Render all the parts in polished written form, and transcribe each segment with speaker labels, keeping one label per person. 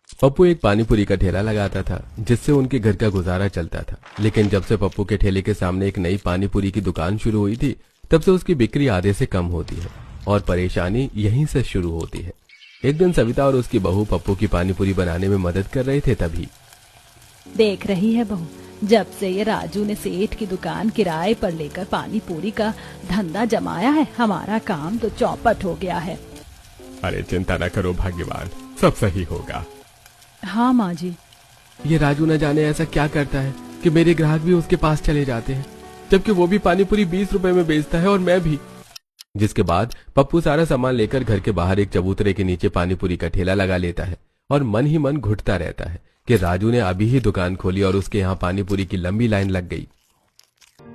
Speaker 1: पप्पू एक पानीपुरी का ठेला लगाता था जिससे उनके घर का गुजारा चलता था। लेकिन जब से पप्पू के ठेले के सामने एक नई पानीपुरी की दुकान शुरू हुई थी तब से उसकी बिक्री आधे से कम होती है और परेशानी यहीं से शुरू होती है। एक दिन सविता और उसकी बहू पप्पू की पानीपुरी बनाने में मदद कर रहे थे। तभी
Speaker 2: देख रही है बहू, जब से ये राजू ने सेठ की दुकान किराए पर लेकर पानी पूरी का धंधा जमाया है, हमारा काम तो चौपट हो गया है।
Speaker 1: अरे चिंता न करो भाग्यवान, सब सही होगा।
Speaker 2: हाँ माँ जी।
Speaker 1: ये राजू न जाने ऐसा क्या करता है कि मेरे ग्राहक भी उसके पास चले जाते हैं, जबकि वो भी पानीपुरी 20 रुपए में बेचता है और मैं भी। जिसके बाद पप्पू सारा सामान लेकर घर के बाहर एक चबूतरे के नीचे पानीपुरी का ठेला लगा लेता है और मन ही मन घुटता रहता है कि राजू ने अभी ही दुकान खोली और उसके यहाँ पानीपुरी की लंबी लाइन लग गई।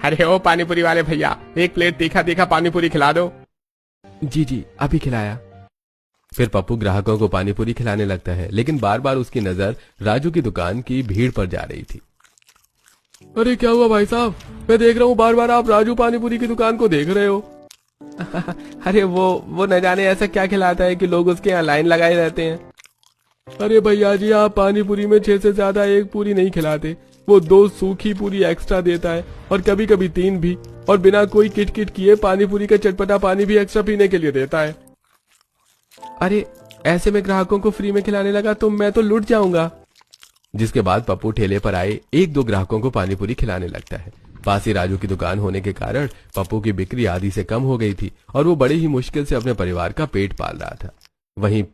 Speaker 3: अरे ओ पानीपुरी वाले भैया, एक प्लेट तीखा तीखा पानीपुरी खिला दो।
Speaker 1: जी जी अभी खिलाया। फिर पप्पू ग्राहकों को पानीपुरी खिलाने लगता है, लेकिन बार बार उसकी नजर राजू की दुकान की भीड़ पर जा रही थी। अरे क्या हुआ भाई साहब, मैं देख रहा हूँ बार बार आप राजू पानीपुरी की दुकान को देख रहे हो।
Speaker 3: अरे वो न जाने ऐसा क्या खिलाता है कि लोग उसके यहाँ लाइन लगाए रहते हैं।
Speaker 1: अरे भैया जी, आप पानीपुरी में 6 से ज्यादा एक पूरी नहीं खिलाते, वो 2 सूखी पूरी एक्स्ट्रा देता है और कभी कभी 3 भी, और बिना कोई किट किए पानीपुरी का चटपटा पानी भी एक्स्ट्रा पीने के लिए देता है।
Speaker 3: अरे ऐसे में ग्राहकों को फ्री में खिलाने लगा तो मैं तो लुट जाऊंगा।
Speaker 1: जिसके बाद पप्पू ठेले पर आए 1-2 ग्राहकों को पानीपुरी खिलाने लगता है। पास ही राजू की दुकान होने के कारण पप्पू की बिक्री आधी से कम हो गई थी और वो बड़ी ही मुश्किल से अपने परिवार का पेट पाल रहा था। वहीं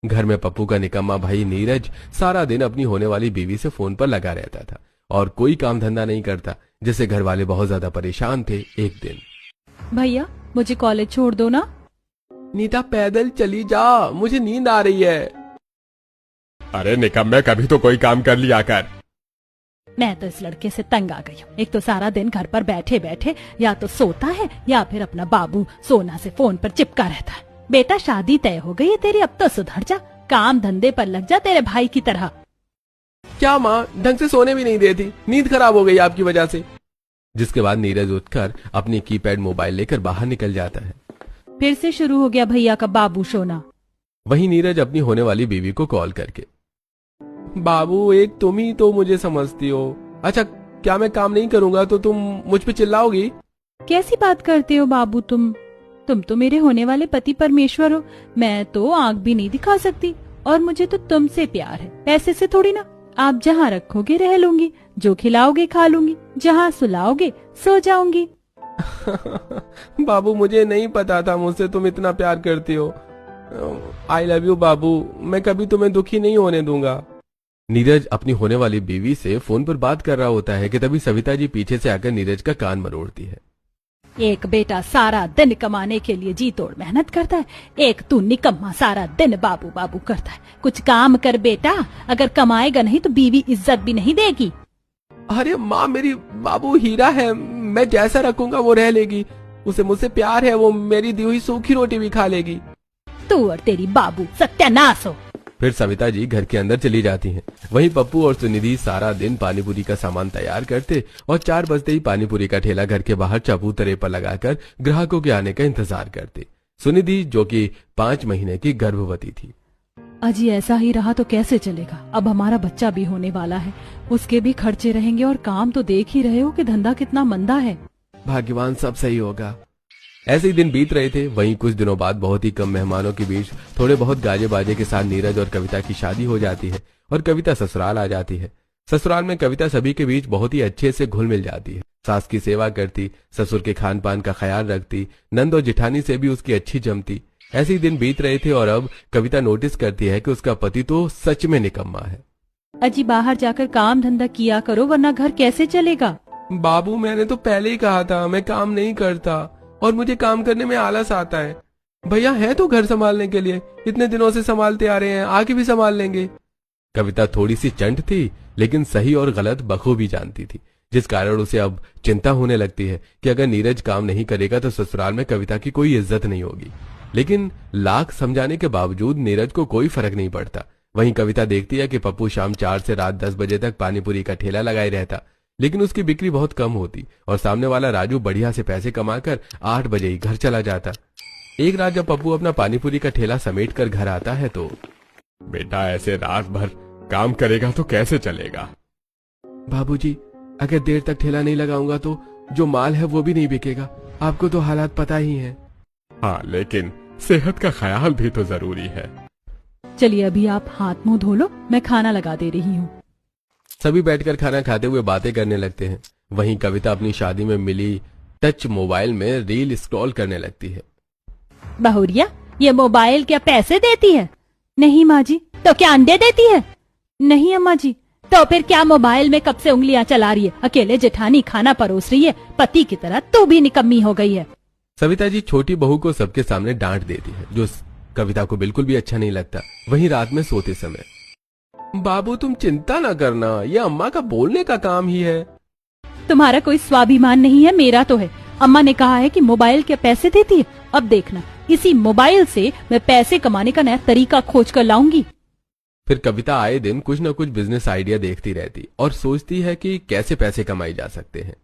Speaker 1: घर में पप्पू का निकम्मा भाई नीरज सारा दिन अपनी होने वाली बीवी से फोन पर लगा रहता था और कोई काम धंधा नहीं करता, जिससे घर वाले बहुत ज्यादा परेशान थे। एक दिन,
Speaker 2: भैया मुझे कॉलेज छोड़ दो ना।
Speaker 3: नीता पैदल चली जा, मुझे नींद आ रही है।
Speaker 1: अरे निकम्मे, कभी तो कोई काम कर लिया कर।
Speaker 2: मैं तो इस लड़के से तंग आ गई हूँ। एक तो सारा दिन घर पर बैठे बैठे या तो सोता है या फिर अपना बाबू सोना से फोन पर चिपका रहता है। बेटा शादी तय हो गई है तेरी, अब तो सुधर जा, काम धंधे पर लग जा तेरे भाई की तरह।
Speaker 3: क्या माँ, ढंग से सोने भी नहीं देती, नींद खराब हो गई आपकी वजह से।
Speaker 1: जिसके बाद नीरज उठकर अपनी कीपैड मोबाइल लेकर बाहर निकल जाता है।
Speaker 2: फिर से शुरू हो गया भैया का बाबू सोना।
Speaker 1: वहीं नीरज अपनी होने वाली बीवी को कॉल करके,
Speaker 3: बाबू एक तुम ही तो मुझे समझती हो। अच्छा, क्या मैं काम नहीं करूंगा तो तुम मुझ पे चिल्लाओगी?
Speaker 2: कैसी बात करते हो बाबू, तुम तो मेरे होने वाले पति परमेश्वर हो। मैं तो आंख भी नहीं दिखा सकती और मुझे तो तुमसे प्यार है, पैसे से थोड़ी ना। आप जहाँ रखोगे रह लूंगी, जो खिलाओगे खा लूंगी, जहाँ सुलाओगे सो जाऊंगी।
Speaker 3: बाबू मुझे नहीं पता था मुझसे तुम इतना प्यार करती हो। आई लव यू बाबू, मैं कभी तुम्हें दुखी नहीं होने दूंगा।
Speaker 1: नीरज अपनी होने वाली बीवी से फोन पर बात कर रहा होता है कि तभी सविता जी पीछे से आकर नीरज का कान मरोड़ती है।
Speaker 2: एक बेटा सारा दिन कमाने के लिए जी तोड़ मेहनत करता है, एक तू निकम्मा सारा दिन बाबू बाबू करता है। कुछ काम कर बेटा, अगर कमाएगा नहीं तो बीवी इज्जत भी नहीं देगी।
Speaker 3: अरे माँ, मेरी बाबू हीरा है, मैं जैसा रखूंगा वो रह लेगी। उसे मुझसे प्यार है, वो मेरी दी हुई सूखी रोटी भी खा लेगी।
Speaker 2: तू और तेरी बाबू सत्यानाश हो।
Speaker 1: फिर सविता जी घर के अंदर चली जाती हैं। वहीं पप्पू और सुनिधि सारा दिन पानीपुरी का सामान तैयार करते और 4 बजते ही पानीपुरी का ठेला घर के बाहर चबूतरे पर लगाकर ग्राहकों के आने का इंतजार करते। सुनिधि जो कि 5 महीने की गर्भवती थी।
Speaker 2: अजी ऐसा ही रहा तो कैसे चलेगा, अब हमारा बच्चा भी होने वाला है, उसके भी खर्चे रहेंगे और काम तो देख ही रहे हो कि धंधा कितना मंदा है।
Speaker 3: भाग्यवान, सब सही होगा।
Speaker 1: ऐसे ही दिन बीत रहे थे। वहीं कुछ दिनों बाद बहुत ही कम मेहमानों के बीच थोड़े बहुत गाजे बाजे के साथ नीरज और कविता की शादी हो जाती है और कविता ससुराल आ जाती है। ससुराल में कविता सभी के बीच बहुत ही अच्छे से घुल मिल जाती है। सास की सेवा करती, ससुर के खान पान का ख्याल रखती, नंद और जिठानी से भी उसकी अच्छी जमती। ऐसे ही दिन बीत रहे थे और अब कविता नोटिस करती है कि उसका पति तो सच में निकम्मा है।
Speaker 2: अजी बाहर जाकर काम धंधा किया करो, वरना घर कैसे चलेगा।
Speaker 3: बाबू मैंने तो पहले ही कहा था मैं काम नहीं करता और मुझे काम करने में आलस आता है। भैया है तो घर संभालने के लिए, इतने दिनों से संभालते आ रहे हैं, आगे भी संभाल लेंगे।
Speaker 1: कविता थोड़ी सी चंट थी, लेकिन सही और गलत बखूबी जानती थी, जिस कारण उसे अब चिंता होने लगती है कि अगर नीरज काम नहीं करेगा तो ससुराल में कविता की कोई इज्जत नहीं होगी। लेकिन लाख समझाने के बावजूद नीरज को कोई फर्क नहीं पड़ता। वहीं कविता देखती है कि पप्पू शाम 4 से रात 10 बजे तक पानीपुरी का ठेला लगाए रहता, लेकिन उसकी बिक्री बहुत कम होती और सामने वाला राजू बढ़िया से पैसे कमाकर 8 बजे ही घर चला जाता। एक रात जब पप्पू अपना पानीपुरी का ठेला समेट कर घर आता है तो,
Speaker 4: बेटा ऐसे रात भर
Speaker 1: काम करेगा तो कैसे चलेगा?
Speaker 3: बाबूजी, अगर देर तक ठेला नहीं लगाऊंगा तो जो माल है वो भी नहीं बिकेगा। आपको तो हालात पता ही है।
Speaker 1: हाँ, लेकिन सेहत का ख्याल भी तो जरूरी है।
Speaker 2: चलिए अभी आप हाथ मुंह धो लो, मैं खाना लगा दे रही हूँ।
Speaker 1: सभी बैठकर खाना खाते हुए बातें करने लगते हैं। वहीं कविता अपनी शादी में मिली टच मोबाइल में रील स्क्रॉल करने लगती है।
Speaker 2: बहुरिया, ये मोबाइल क्या पैसे देती है? नहीं माँ जी। तो क्या अंडे देती है? नहीं अम्मा जी। तो फिर क्या मोबाइल में कब से उंगलियां चला रही है? अकेले जेठानी खाना परोस रही है, पति की तरह तू भी निकम्मी हो गई है।
Speaker 1: सविता जी छोटी बहू को सबके सामने डांट देती है, जो कविता को बिल्कुल भी अच्छा नहीं लगता। वहीं रात में सोते समय,
Speaker 3: बाबू तुम चिंता न करना, ये अम्मा का बोलने का काम ही है।
Speaker 2: तुम्हारा कोई स्वाभिमान नहीं है, मेरा तो है। अम्मा ने कहा है कि मोबाइल क्या पैसे देती है। अब देखना, इसी मोबाइल से मैं पैसे कमाने का नया तरीका खोज कर लाऊंगी।
Speaker 1: फिर कविता आए दिन कुछ न कुछ बिजनेस आइडिया देखती रहती और सोचती है कि कैसे पैसे कमाए जा सकते हैं।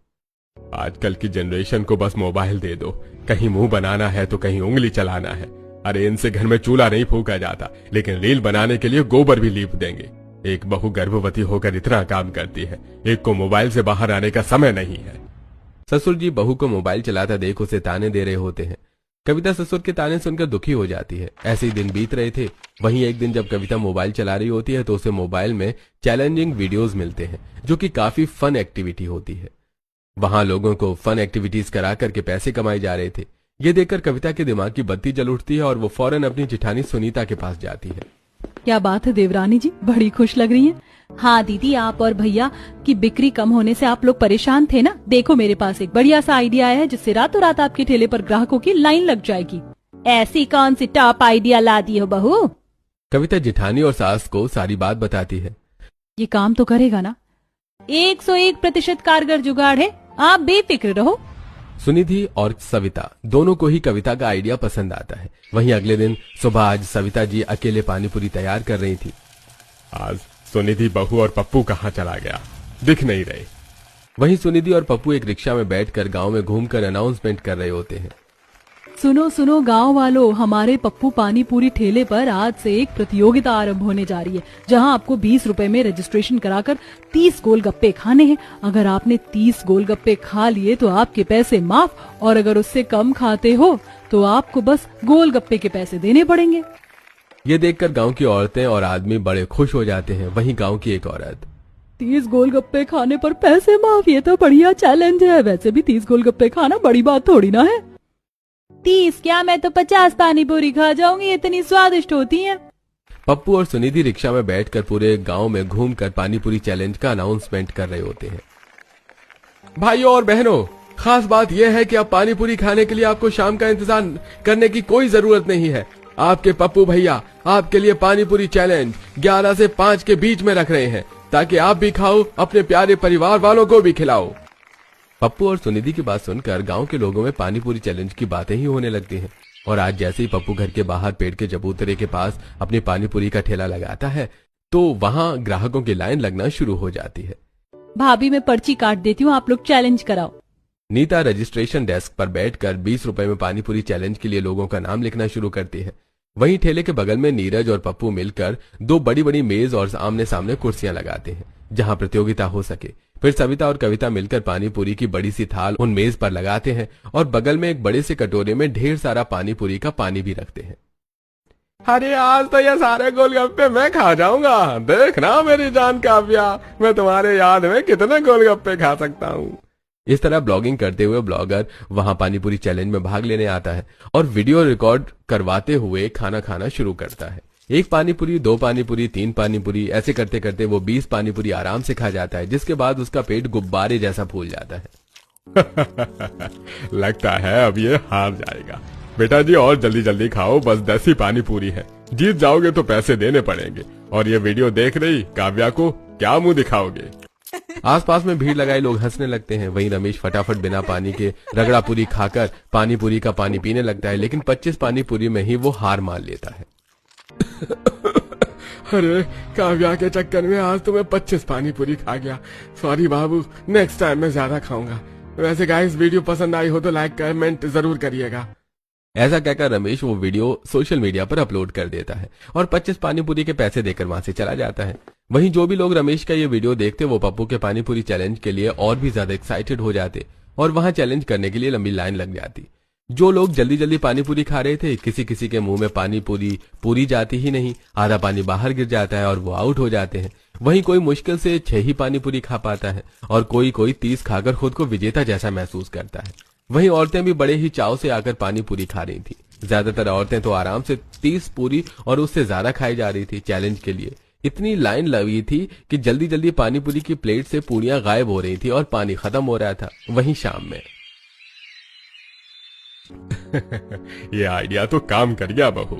Speaker 1: आजकल की जनरेशन को बस मोबाइल दे दो, कहीं मुंह बनाना है तो कहीं उंगली चलाना है। अरे इनसे घर में चूल्हा नहीं फूका जाता, लेकिन रील बनाने के लिए गोबर भी लीप देंगे। एक बहू गर्भवती होकर इतना काम करती है, एक को मोबाइल से बाहर आने का समय नहीं है। ससुर जी बहू को मोबाइल चलाता देख उसे ताने दे रहे होते हैं। कविता ससुर के ताने सुनकर दुखी हो जाती है। ऐसे ही दिन बीत रहे थे। वहीं एक दिन जब कविता मोबाइल चला रही होती है तो उसे मोबाइल में चैलेंजिंग वीडियोस मिलते हैं, जो कि काफी फन एक्टिविटी होती है। वहां लोगों को फन एक्टिविटीज करा करके पैसे कमाए जा रहे थे। ये देखकर कविता के दिमाग की बत्ती जल उठती है और वो फौरन अपनी जेठानी सुनीता के पास जाती है।
Speaker 2: क्या बात है देवरानी जी, बड़ी खुश लग रही हैं। हाँ दीदी, आप और भैया की बिक्री कम होने से आप लोग परेशान थे ना। देखो मेरे पास एक बढ़िया सा आइडिया आया है, जिससे रातों रात आपके ठेले पर ग्राहकों की लाइन लग जाएगी। ऐसी कौन सी टॉप आइडिया ला दी हो बहू?
Speaker 1: कविता जेठानी और सास को सारी बात बताती है।
Speaker 2: ये काम तो करेगा ना? 101% कारगर जुगाड़ है, आप बेफिक्र रहो।
Speaker 1: सुनिधि और सविता दोनों को ही कविता का आइडिया पसंद आता है। वहीं अगले दिन सुबह आज सविता जी अकेले पानीपुरी तैयार कर रही थी। आज सुनिधि बहू और पप्पू कहाँ चला गया, दिख नहीं रहे। वहीं सुनिधि और पप्पू एक रिक्शा में बैठकर गांव में घूमकर अनाउंसमेंट कर रहे होते हैं।
Speaker 2: सुनो सुनो गांव वालों, हमारे पप्पू पानी पूरी ठेले पर आज से एक प्रतियोगिता आरंभ होने जा रही है, जहां आपको 20 रुपए में रजिस्ट्रेशन कराकर 30 गोलगप्पे खाने हैं। अगर आपने 30 गोलगप्पे खा लिए तो आपके पैसे माफ, और अगर उससे कम खाते हो तो आपको बस गोलगप्पे के पैसे देने पड़ेंगे।
Speaker 1: ये देखकर गांव की औरतें और आदमी बड़े खुश हो जाते हैं। वहीं गांव की एक औरत,
Speaker 2: 30 गोलगप्पे खाने पर पैसे माफ, ये तो बढ़िया चैलेंज है। वैसे भी 30 गोलगप्पे खाना बड़ी बात थोड़ी ना है। 30 क्या, मैं तो 50 पानी पूरी खा जाऊंगी, इतनी स्वादिष्ट होती हैं।
Speaker 1: पप्पू और सुनिधि रिक्शा में बैठकर पूरे गांव में घूमकर पानीपुरी चैलेंज का अनाउंसमेंट कर रहे होते हैं।
Speaker 3: भाइयों और बहनों, खास बात यह है कि अब पानीपुरी खाने के लिए आपको शाम का इंतजार करने की कोई जरूरत नहीं है। आपके पप्पू भैया आपके लिए पानीपुरी चैलेंज 11 से 5 के बीच में रख रहे हैं, ताकि आप भी खाओ, अपने प्यारे परिवार वालों को भी खिलाओ।
Speaker 1: पप्पू और सुनिधि की बात सुनकर गांव के लोगों में पानीपुरी चैलेंज की बातें ही होने लगती हैं। और आज जैसे ही पप्पू घर के बाहर पेड़ के चबूतरे के पास अपनी पानीपुरी का ठेला लगाता है तो वहां ग्राहकों की लाइन लगना शुरू हो जाती है।
Speaker 2: भाभी मैं पर्ची काट देती हूँ, आप लोग चैलेंज कराओ।
Speaker 1: नीता रजिस्ट्रेशन डेस्क पर बैठकर 20 रुपए में पानीपुरी चैलेंज के लिए लोगों का नाम लिखना शुरू करती है। वहीं ठेले के बगल में नीरज और पप्पू मिलकर 2 बड़ी बड़ी मेज और आमने सामने कुर्सियां लगाते हैं, जहां प्रतियोगिता हो सके। फिर सविता और कविता मिलकर पानीपुरी की बड़ी सी थाल उन मेज पर लगाते हैं और बगल में एक बड़े से कटोरे में ढेर सारा पानीपुरी का पानी भी रखते हैं।
Speaker 3: अरे आज तो ये सारे गोलगप्पे मैं खा जाऊंगा। देखना मेरी जान काव्या, मैं तुम्हारे याद में कितने गोलगप्पे खा सकता हूँ।
Speaker 1: इस तरह ब्लॉगिंग करते हुए ब्लॉगर वहां पानीपुरी चैलेंज में भाग लेने आता है और वीडियो रिकॉर्ड करवाते हुए खाना खाना शुरू करता है। 1 पानीपुरी, 2 पानीपुरी, 3 पानीपुरी, ऐसे करते करते वो 20 पानीपुरी आराम से खा जाता है, जिसके बाद उसका पेट गुब्बारे जैसा फूल जाता है।
Speaker 4: लगता है अब ये हार जाएगा। बेटा जी और जल्दी जल्दी खाओ, बस 10 ही पानीपुरी है। जीत जाओगे तो पैसे देने पड़ेंगे। और ये वीडियो देख रही काव्या को क्या मुंह दिखाओगे?
Speaker 1: आसपास में भीड़ लगाए लोग हंसने लगते हैं। वहीं रमेश फटाफट बिना पानी के रगड़ा पूरी खाकर पानीपुरी का पानी पीने लगता है, लेकिन 25 पानीपुरी में ही वो हार मान लेता है।
Speaker 3: अरे काव्या के चक्कर में आज तो मैं 25 पानीपुरी खा गया। सॉरी बाबू, नेक्स्ट टाइम मैं ज्यादा खाऊंगा। वैसे गाइस, वीडियो पसंद आई हो तो लाइक कमेंट जरूर करिएगा।
Speaker 1: ऐसा कहकर रमेश वो वीडियो सोशल मीडिया पर अपलोड कर देता है और 25 पानीपुरी के पैसे देकर वहां से चला जाता है। वहीं जो भी लोग रमेश का ये वीडियो देखते वो पप्पू के पानी पूरी चैलेंज के लिए और भी ज्यादा एक्साइटेड हो जाते और वहां चैलेंज करने के लिए लंबी लाइन लग जाती। जो लोग जल्दी जल्दी पानी पूरी खा रहे थे, किसी किसी के मुंह में पानी पूरी जाती ही नहीं, आधा पानी बाहर गिर जाता है और वो आउट हो जाते हैं। वहीं कोई मुश्किल से 6 ही पानी पूरी खा पाता है और कोई 30 खाकर खुद को विजेता जैसा महसूस करता है। वहीं औरतें भी बड़े ही चाव से आकर पानी पूरी खा रही थी। ज्यादातर औरतें तो आराम से 30 पूरी और उससे ज्यादा खाई जा रही थी। चैलेंज के लिए इतनी लाइन लगी थी कि जल्दी जल्दी पानी पूरी की प्लेट से पूरियां गायब हो रही थी और पानी खत्म हो रहा था। वहीं शाम में
Speaker 4: ये आइडिया तो काम कर गया बहू।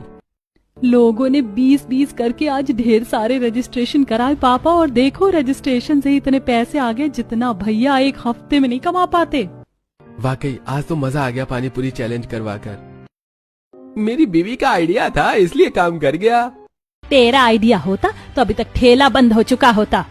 Speaker 2: लोगों ने 20-20 करके आज ढेर सारे रजिस्ट्रेशन कराए पापा, और देखो रजिस्ट्रेशन से इतने पैसे आ गए जितना भैया एक हफ्ते में नहीं कमा पाते।
Speaker 1: वाकई आज तो मजा आ गया पानी पूरी चैलेंज करवाकर। मेरी बीवी का आइडिया था इसलिए काम कर गया।
Speaker 2: तेरा आइडिया होता तो अभी तक ठेला बंद हो चुका होता।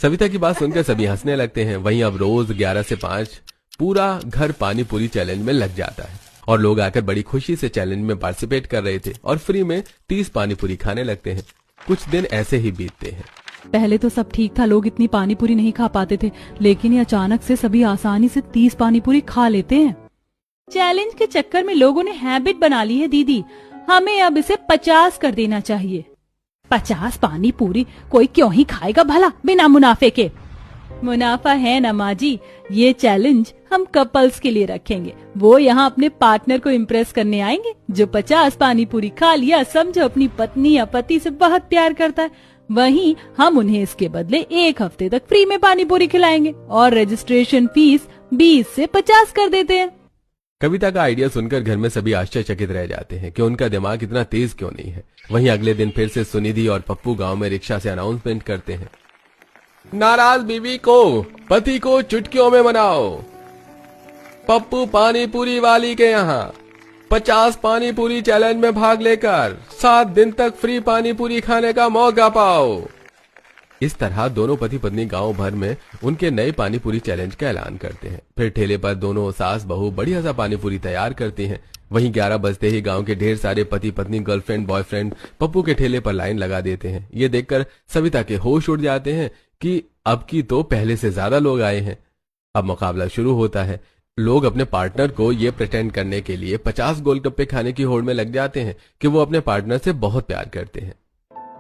Speaker 1: सविता की बात सुनकर सभी हंसने लगते हैं। वहीं अब रोज 11 से 5 पूरा घर पानी पूरी चैलेंज में लग जाता है और लोग आकर बड़ी खुशी से चैलेंज में पार्टिसिपेट कर रहे थे और फ्री में 30 पानी पूरी खाने लगते हैं। कुछ दिन ऐसे ही बीतते हैं।
Speaker 2: पहले तो सब ठीक था, लोग इतनी पानी पूरी नहीं खा पाते थे, लेकिन ये अचानक से सभी आसानी से 30 पानी पूरी खा लेते हैं। चैलेंज के चक्कर में लोगों ने हैबिट बना ली है दीदी, हमें अब इसे 50 कर देना चाहिए। 50 पानी पूरी कोई क्यों ही खाएगा भला बिना मुनाफे के। मुनाफा है ना माँ जी, ये चैलेंज हम कपल्स के लिए रखेंगे। वो यहाँ अपने पार्टनर को इम्प्रेस करने आएंगे। जो 50 पानी पूरी खा लिया समझो अपनी पत्नी या पति से बहुत प्यार करता है। वहीं हम उन्हें इसके बदले 1 हफ्ते तक फ्री में पानी पूरी खिलाएंगे और रजिस्ट्रेशन फीस 20 से 50 कर देते हैं।
Speaker 1: कविता का आइडिया सुनकर घर में सभी आश्चर्यचकित रह जाते हैं कि उनका दिमाग इतना तेज क्यों नहीं है। वहीं अगले दिन फिर से सुनिधि और पप्पू गांव में रिक्शा से अनाउंसमेंट करते हैं,
Speaker 3: नाराज बीवी को पति को चुटकियों में मनाओ। पप्पू पानी पूरी वाली के यहाँ 50 पानी पूरी चैलेंज में भाग लेकर 7 दिन तक फ्री पानी पूरी खाने का मौका पाओ।
Speaker 1: इस तरह दोनों पति पत्नी गांव भर में उनके नए पानी पूरी चैलेंज का ऐलान करते हैं। फिर ठेले पर दोनों सास बहू बढ़िया सा पानी पूरी तैयार करती हैं। वहीं 11 बजते ही गांव के ढेर सारे पति पत्नी गर्लफ्रेंड बॉयफ्रेंड पप्पू के ठेले पर लाइन लगा देते हैं। ये देखकर सविता के होश उड़ जाते हैं कि अब की तो पहले से ज्यादा लोग आए हैं। अब मुकाबला शुरू होता है। लोग अपने पार्टनर को ये प्रिटेंड करने के लिए 50 गोलगप्पे खाने की होड़ में लग जाते हैं कि वो अपने पार्टनर से बहुत प्यार करते हैं।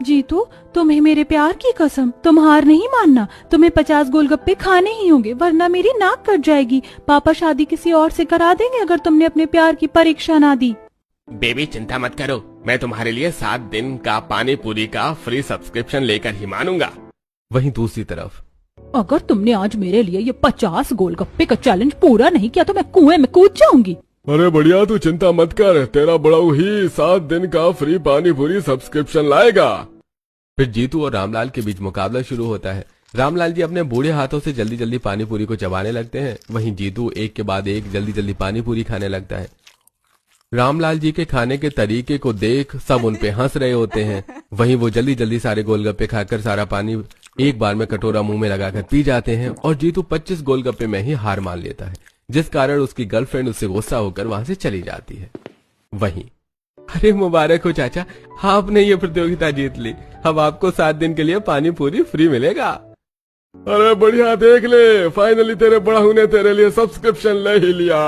Speaker 2: जीतू, तुम्हें मेरे प्यार की कसम, तुम हार नहीं मानना। तुम्हें 50 गोलगप्पे खाने ही होंगे, वरना मेरी नाक कट जाएगी। पापा शादी किसी और से करा देंगे अगर तुमने अपने प्यार की परीक्षा ना दी।
Speaker 3: बेबी चिंता मत करो, मैं तुम्हारे लिए 7 दिन का पानी पूरी का फ्री सब्सक्रिप्शन लेकर ही मानूंगा।
Speaker 1: वहीं दूसरी तरफ,
Speaker 2: अगर तुमने आज मेरे लिए ये 50 गोलगप्पे का चैलेंज पूरा नहीं किया तो मैं कुएं में कूद जाऊंगी।
Speaker 4: अरे बढ़िया, तू चिंता मत कर, तेरा बड़ाऊ ही 7 दिन का फ्री पानी पूरी सब्सक्रिप्शन लाएगा।
Speaker 1: फिर जीतू और रामलाल के बीच मुकाबला शुरू होता है। रामलाल जी अपने बूढ़े हाथों से जल्दी जल्दी पानी पूरी को चबाने लगते हैं। वहीं जीतू एक के बाद एक जल्दी जल्दी पानी पूरी खाने लगता है। रामलाल जी के खाने के तरीके को देख सब उन पे हंस रहे होते हैं। वहीं वो जल्दी जल्दी सारे गोलगप्पे खाकर सारा पानी एक बार में कटोरा मुंह में लगाकर पी जाते हैं और जीतू 25 गोलगप्पे में ही हार मान लेता है, जिस कारण उसकी गर्लफ्रेंड उससे गुस्सा होकर वहां से चली जाती है। वहीं,
Speaker 3: अरे मुबारक हो चाचा, आपने ये प्रतियोगिता जीत ली। अब आपको 7 दिन के लिए पानी पूरी फ्री मिलेगा।
Speaker 4: अरे बढ़िया, देख ले, फाइनली तेरे बड़ाऊ ने तेरे लिए सब्सक्रिप्शन ले ही लिया।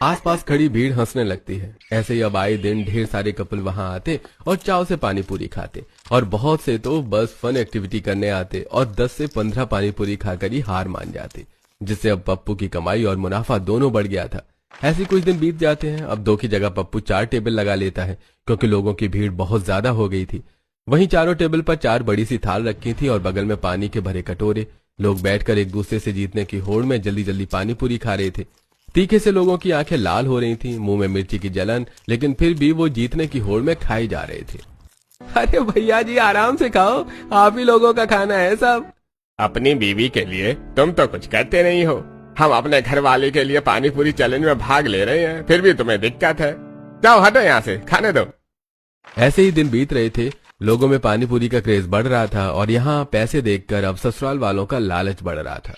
Speaker 1: आसपास खड़ी भीड़ हंसने लगती है। ऐसे ही अब आए दिन ढेर सारे कपल वहां आते और चाव से पानी पूरी खाते और बहुत से तो बस फन एक्टिविटी करने आते और 10 से 15 पानी पूरी खाकर ही हार मान जाते, जिससे अब पप्पू की कमाई और मुनाफा दोनों बढ़ गया था। ऐसे कुछ दिन बीत जाते हैं। अब 2 की जगह पप्पू 4 टेबल लगा लेता है क्योंकि लोगों की भीड़ बहुत ज्यादा हो गई थी। वहीं चारों टेबल पर 4 बड़ी सी थाल रखी थी और बगल में पानी के भरे कटोरे। लोग बैठकर एक दूसरे से जीतने की होड़ में जल्दी जल्दी पानी पूरी खा रहे थे। तीखे से लोगों की आंखें लाल हो रही थी, मुंह में मिर्ची की जलन, लेकिन फिर भी वो जीतने की होड़ में खाई जा रहे थे।
Speaker 3: अरे भैया जी आराम से खाओ, आप ही लोगों का खाना है सब। अपनी बीवी के लिए तुम तो कुछ करते नहीं हो। हम अपने घर वाले के लिए पानी पूरी चैलेंज में भाग ले रहे हैं, फिर भी तुम्हें दिक्कत है। जाओ हटो यहाँ से, खाने दो।
Speaker 1: ऐसे ही दिन बीत रहे थे। लोगों में पानी पूरी का क्रेज बढ़ रहा था और यहाँ पैसे देखकर अब ससुराल वालों का लालच बढ़ रहा था।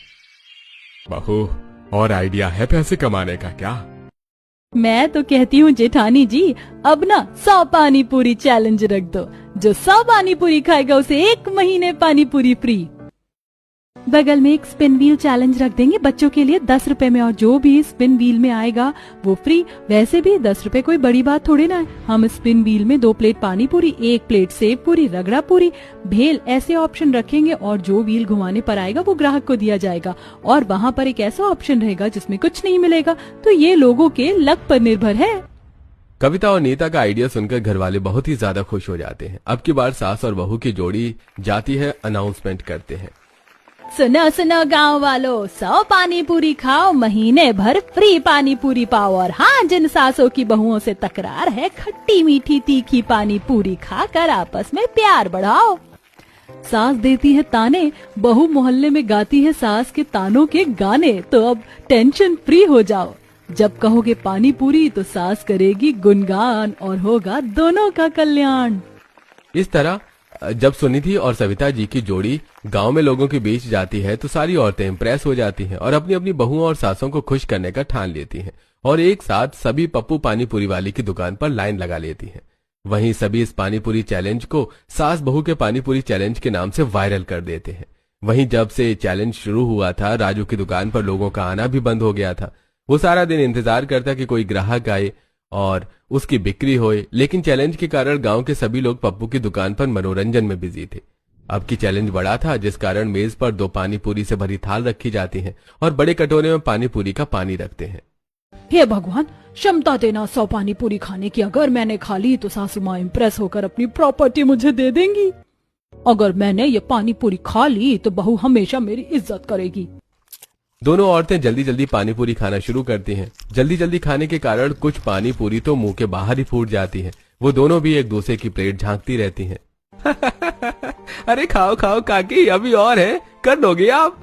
Speaker 4: बहू, और आइडिया है पैसे कमाने का क्या?
Speaker 2: मैं तो कहती हूँ जेठानी जी, अब ना 100 पानी पूरी चैलेंज रख दो। जो 100 पानी पूरी खाएगा उसे 1 महीने पानी पूरी फ्री। बगल में एक स्पिन व्हील चैलेंज रख देंगे बच्चों के लिए 10 रुपए में, और जो भी स्पिन व्हील में आएगा वो फ्री। वैसे भी 10 रुपए कोई बड़ी बात थोड़ी ना है। हम स्पिन व्हील में 2 प्लेट पानी पूरी, 1 प्लेट सेव पूरी, रगड़ा पूरी, भेल ऐसे ऑप्शन रखेंगे, और जो व्हील घुमाने पर आएगा वो ग्राहक को दिया जाएगा। और वहाँ पर एक ऐसा ऑप्शन रहेगा जिसमें कुछ नहीं मिलेगा। तो ये लोगों के लक पर निर्भर है।
Speaker 1: कविता और नीता का आइडिया सुनकर घर वाले बहुत ही ज्यादा खुश हो जाते हैं। अब की बार सास और बहू की जोड़ी जाती है, अनाउंसमेंट करते हैं।
Speaker 2: सुनो सुनो गांव वालों, 100 पानी पूरी खाओ, महीने भर फ्री पानी पूरी पाओ। और हाँ, जिन सासों की बहुओं से तकरार है, खट्टी मीठी तीखी पानी पूरी खाकर आपस में प्यार बढ़ाओ। सास देती है ताने, बहू मोहल्ले में गाती है सास के तानों के गाने। तो अब टेंशन फ्री हो जाओ। जब कहोगे पानी पूरी तो सास करेगी गुणगान, और होगा दोनों का कल्याण।
Speaker 1: इस तरह जब सुनिधि और सविता जी की जोड़ी गांव में लोगों के बीच जाती है तो सारी औरतें इम्प्रेस हो जाती हैं और अपनी अपनी बहुओं और सासों को खुश करने का ठान लेती हैं, और एक साथ सभी पप्पू पानी पूरी वाली की दुकान पर लाइन लगा लेती हैं। वहीं सभी इस पानी पूरी चैलेंज को सास बहू के पानी पूरी चैलेंज के नाम से वायरल कर देते हैं। वहीं जब से चैलेंज शुरू हुआ था, राजू की दुकान पर लोगों का आना भी बंद हो गया था। वो सारा दिन इंतजार करता कि कोई ग्राहक आए और उसकी बिक्री होए, लेकिन चैलेंज के कारण गांव के सभी लोग पप्पू की दुकान पर मनोरंजन में बिजी थे। अब की चैलेंज बड़ा था, जिस कारण मेज पर 2 पानी पूरी से भरी थाल रखी जाती है और बड़े कटोरे में पानी पूरी का पानी रखते हैं।
Speaker 2: हे भगवान, क्षमता देना 100 पानी पूरी खाने की। अगर मैंने खा ली तो सासू माँ इम्प्रेस होकर अपनी प्रॉपर्टी मुझे दे देंगी। अगर मैंने ये पानी पूरी खा ली तो बहू हमेशा मेरी इज्जत करेगी।
Speaker 1: दोनों औरतें जल्दी जल्दी पानी पूरी खाना शुरू करती हैं। जल्दी जल्दी खाने के कारण कुछ पानी पूरी तो मुंह के बाहर ही फूट जाती है। वो दोनों भी एक दूसरे की प्लेट झांकती रहती हैं। अरे खाओ खाओ काकी, अभी और है, कर लोगे आप।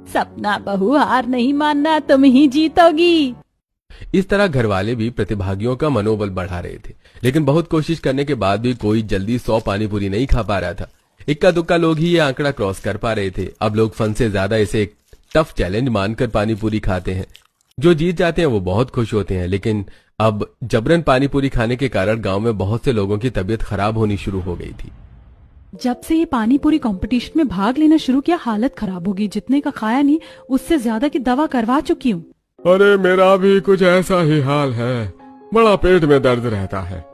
Speaker 2: सपना बहू, हार नहीं मानना, तुम ही जीतोगी।
Speaker 1: इस तरह घर वाले भी प्रतिभागियों का मनोबल बढ़ा रहे थे, लेकिन बहुत कोशिश करने के बाद भी कोई जल्दी 100 पानी पूरी नहीं खा पा रहा था। इक्का दुक्का लोग ही ये आंकड़ा क्रॉस कर पा रहे थे। अब लोग फन से ज्यादा इसे एक टफ चैलेंज मानकर पानी पूरी खाते हैं। जो जीत जाते हैं वो बहुत खुश होते हैं, लेकिन अब जबरन पानी पूरी खाने के कारण गांव में बहुत से लोगों की तबीयत खराब होनी शुरू हो गई थी।
Speaker 2: जब से ये पानी पूरी कंपटीशन में भाग लेना शुरू किया, हालत खराब होगी। जितने का खाया नहीं, उससे ज्यादा की दवा करवा चुकी हूँ।
Speaker 4: अरे मेरा भी कुछ ऐसा ही हाल है, बड़ा पेट में दर्द रहता है।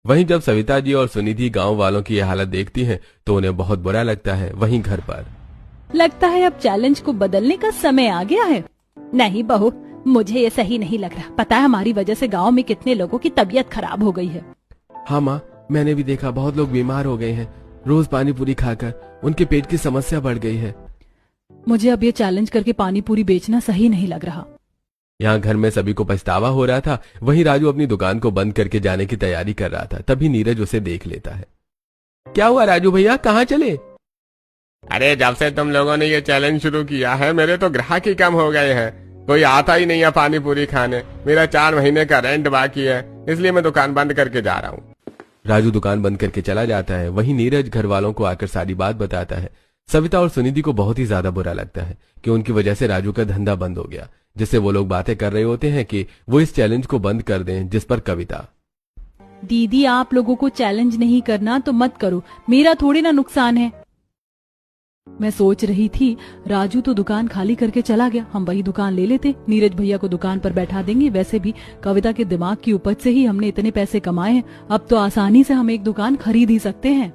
Speaker 1: वहीं जब सविता जी और सुनिधि गांव वालों की यह हालत देखती हैं तो उन्हें बहुत बुरा लगता है। वहीं घर पर
Speaker 2: लगता है अब चैलेंज को बदलने का समय आ गया है। नहीं बहू, मुझे ये सही नहीं लग रहा। पता है हमारी वजह से गांव में कितने लोगों की तबीयत खराब हो गई है।
Speaker 1: हाँ माँ, मैंने भी देखा, बहुत लोग बीमार हो गए हैं। रोज पानी पूरी खाकर उनके पेट की समस्या बढ़ गई है।
Speaker 2: मुझे अब ये चैलेंज करके पानी पूरी बेचना सही नहीं लग रहा।
Speaker 1: यहाँ घर में सभी को पछतावा हो रहा था। वहीं राजू अपनी दुकान को बंद करके जाने की तैयारी कर रहा था। तभी नीरज उसे देख लेता है। क्या हुआ राजू भैया, कहाँ चले?
Speaker 4: अरे जब से तुम लोगों ने ये चैलेंज शुरू किया है, मेरे तो ग्राहक ही कम हो गए हैं। कोई आता ही नहीं है पानी पूरी खाने। मेरा 4 महीने का रेंट बाकी है, इसलिए मैं दुकान बंद करके जा रहा हूँ।
Speaker 1: राजू दुकान बंद करके चला जाता है। वहीं नीरज घर वालों को आकर सारी बात बताता है। सविता और सुनिधि को बहुत ही ज्यादा बुरा लगता है कि उनकी वजह से राजू का धंधा बंद हो गया, जिससे वो लोग बातें कर रहे होते हैं कि वो इस चैलेंज को बंद कर दें। जिस पर कविता,
Speaker 2: दीदी आप लोगों को चैलेंज नहीं करना तो मत करो, मेरा थोड़ी ना नुकसान है। मैं सोच रही थी राजू तो दुकान खाली करके चला गया, हम वही दुकान ले लेते, नीरज भैया को दुकान पर बैठा देंगे। वैसे भी कविता के दिमाग की उपज से ही हमने इतने पैसे कमाए हैं, अब तो आसानी से हम एक दुकान खरीद ही सकते हैं।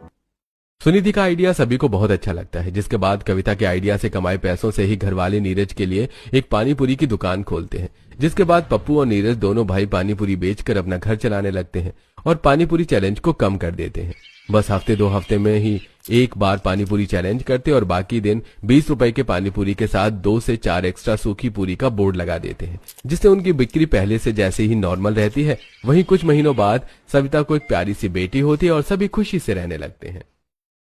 Speaker 1: सुनिधि का आइडिया सभी को बहुत अच्छा लगता है, जिसके बाद कविता के आइडिया से कमाए पैसों से ही घर वाले नीरज के लिए एक पानी पूरी की दुकान खोलते हैं। जिसके बाद पप्पू और नीरज दोनों भाई पानी पूरी बेचकर अपना घर चलाने लगते हैं और पानी पूरी चैलेंज को कम कर देते हैं। बस हफ्ते 2 हफ्ते में ही एक बार पानी पूरी चैलेंज करते और बाकी दिन 20 रुपए के पानी पूरी के साथ 2 से 4 एक्स्ट्रा सूखी पूरी का बोर्ड लगा देते हैं, जिससे उनकी बिक्री पहले से जैसे ही नॉर्मल रहती है। वहीं कुछ महीनों बाद सविता को एक प्यारी सी बेटी होती है और सभी खुशी से रहने लगते हैं।